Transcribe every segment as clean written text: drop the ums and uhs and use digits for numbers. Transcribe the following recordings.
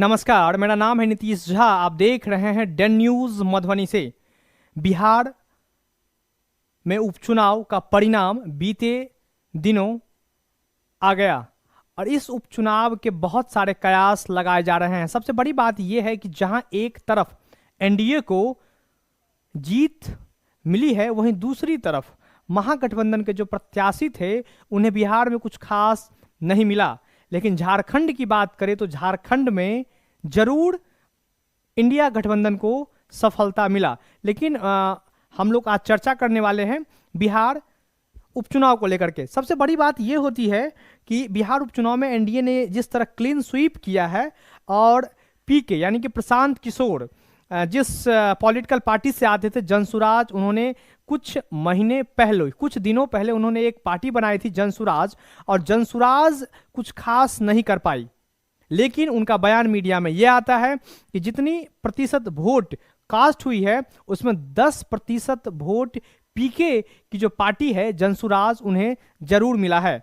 नमस्कार, मेरा नाम है नीतीश झा। आप देख रहे हैं डेन न्यूज मधुबनी से। बिहार में उपचुनाव का परिणाम बीते दिनों आ गया और इस उपचुनाव के बहुत सारे कयास लगाए जा रहे हैं। सबसे बड़ी बात यह है कि जहां एक तरफ एनडीए को जीत मिली है, वहीं दूसरी तरफ महागठबंधन के जो प्रत्याशी थे उन्हें बिहार में कुछ खास नहीं मिला। लेकिन झारखंड की बात करें तो झारखंड में जरूर इंडिया गठबंधन को सफलता मिला। लेकिन हम लोग आज चर्चा करने वाले हैं बिहार उपचुनाव को लेकर के। सबसे बड़ी बात यह होती है कि बिहार उपचुनाव में एनडीए ने जिस तरह क्लीन स्वीप किया है और पीके यानी कि प्रशांत किशोर जिस पॉलिटिकल पार्टी से आते थे जनसुराज, उन्होंने कुछ दिनों पहले उन्होंने एक पार्टी बनाई थी जनसुराज, और जनसुराज कुछ खास नहीं कर पाई। लेकिन उनका बयान मीडिया में यह आता है कि जितनी प्रतिशत वोट कास्ट हुई है उसमें 10% वोट पीके की जो पार्टी है जनसुराज उन्हें जरूर मिला है।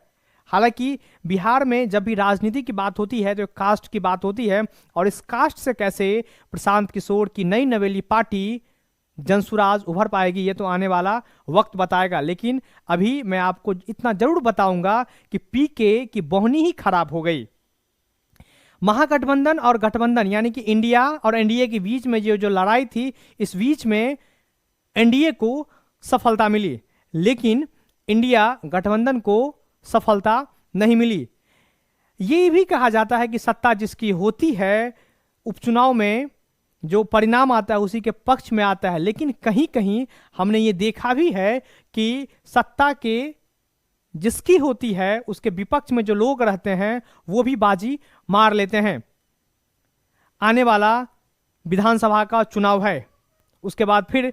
हालांकि बिहार में जब भी राजनीति की बात होती है तो कास्ट की बात होती है, और इस कास्ट से कैसे प्रशांत किशोर की नई नवेली पार्टी जनसुराज उभर पाएगी ये तो आने वाला वक्त बताएगा। लेकिन अभी मैं आपको इतना जरूर बताऊंगा कि पीके की बोहनी ही खराब हो गई। महागठबंधन और गठबंधन यानी कि इंडिया और एनडीए के बीच में जो लड़ाई थी, इस बीच में एनडीए को सफलता मिली, लेकिन इंडिया गठबंधन को सफलता नहीं मिली। ये भी कहा जाता है कि सत्ता जिसकी होती है उपचुनाव में जो परिणाम आता है उसी के पक्ष में आता है। लेकिन कहीं कहीं हमने ये देखा भी है कि सत्ता के जिसकी होती है उसके विपक्ष में जो लोग रहते हैं वो भी बाजी मार लेते हैं। आने वाला विधानसभा का चुनाव है, उसके बाद फिर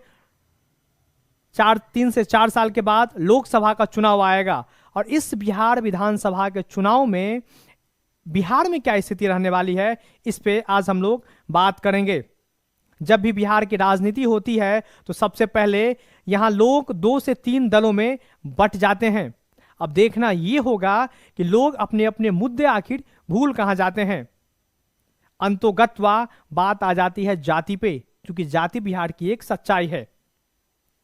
3 से 4 साल के बाद लोकसभा का चुनाव आएगा, और इस बिहार विधानसभा के चुनाव में बिहार में क्या स्थिति रहने वाली है इस पे आज हम लोग बात करेंगे। जब भी बिहार की राजनीति होती है तो सबसे पहले यहां लोग 2 से 3 दलों में बंट जाते हैं। अब देखना यह होगा कि लोग अपने अपने मुद्दे आखिर भूल कहां जाते हैं। अंतोगत्वा बात आ जाती है जाति पे, क्योंकि जाति बिहार की एक सच्चाई है।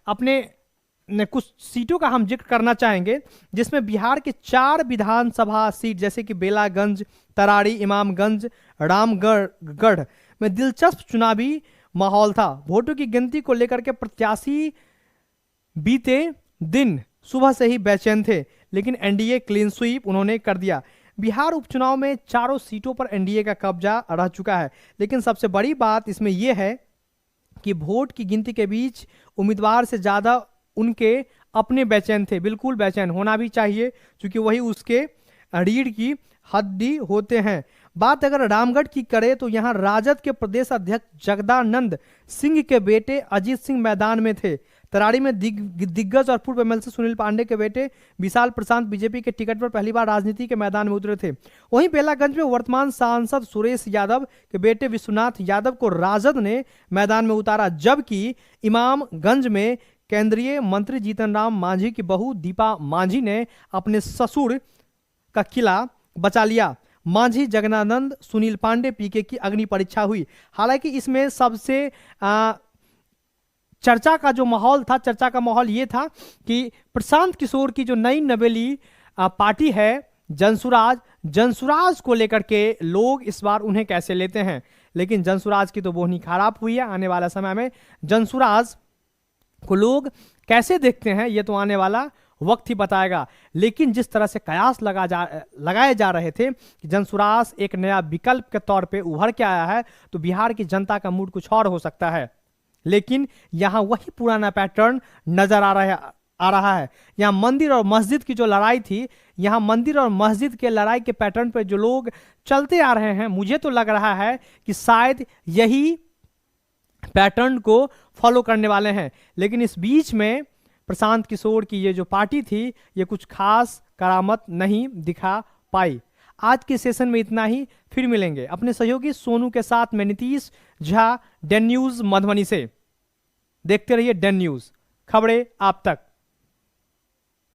अपने कुछ सीटों का हम जिक्र करना चाहेंगे जिसमें बिहार के 4 विधानसभा सीट जैसे कि बेलागंज, तरारी, इमामगंज, रामगढ़ में दिलचस्प चुनावी माहौल था। वोटों की गिनती को लेकर के प्रत्याशी बीते दिन सुबह से ही बेचैन थे, लेकिन एनडीए क्लीन स्वीप उन्होंने कर दिया। बिहार उपचुनाव में चारों सीटों पर एनडीए का कब्जा रह चुका है। लेकिन सबसे बड़ी बात इसमें यह है कि वोट की गिनती के बीच उम्मीदवार से ज्यादा उनके अपने बेचैन थे। बिल्कुल बेचैन होना भी चाहिए, क्योंकि वही उसके रीढ़ की हड्डी होते हैं। बात अगर रामगढ़ की करें तो यहां राजद के प्रदेश अध्यक्ष जगदानंद सिंह के बेटे अजीत सिंह मैदान में थे। तरारी में दिग्गज और पूर्व एमएलसी सुनील पांडे के बेटे विशाल प्रशांत बीजेपी के टिकट पर पहली बार राजनीति के मैदान में उतरे थे। वहीं बेलागंज में वर्तमान सांसद सुरेश यादव के बेटे विश्वनाथ यादव को राजद ने मैदान में उतारा, जबकि इमामगंज में केंद्रीय मंत्री जीतन राम मांझी की बहू दीपा मांझी ने अपने ससुर का किला बचा लिया। मांझी, जगनानंद, सुनील पांडे, पीके की अग्नि परीक्षा हुई। हालांकि इसमें सबसे चर्चा का जो माहौल था, चर्चा का माहौल ये था कि प्रशांत किशोर की जो नई नवेली पार्टी है जनसुराज को लेकर के लोग इस बार उन्हें कैसे लेते हैं। लेकिन जनसुराज की तो बोहनी खराब हुई है। आने वाला समय में जनसुराज को लोग कैसे देखते हैं ये तो आने वाला वक्त ही बताएगा। लेकिन जिस तरह से कयास लगाए जा रहे थे कि जनसुराज एक नया विकल्प के तौर पे उभर के आया है, तो बिहार की जनता का मूड कुछ और हो सकता है। लेकिन यहां वही पुराना पैटर्न नजर आ रहा है। यहां मंदिर और मस्जिद की जो लड़ाई थी, यहां मंदिर और मस्जिद के लड़ाई के पैटर्न पे जो लोग चलते आ रहे हैं, मुझे तो लग रहा है कि शायद यही पैटर्न को फॉलो करने वाले हैं। लेकिन इस बीच में प्रशांत किशोर की ये जो पार्टी थी ये कुछ खास करामत नहीं दिखा पाई। आज के सेशन में इतना ही, फिर मिलेंगे अपने सहयोगी सोनू के साथ। मैं नीतीश झा, डेन न्यूज मधुबनी से। देखते रहिए डेन न्यूज, खबरें आप तक।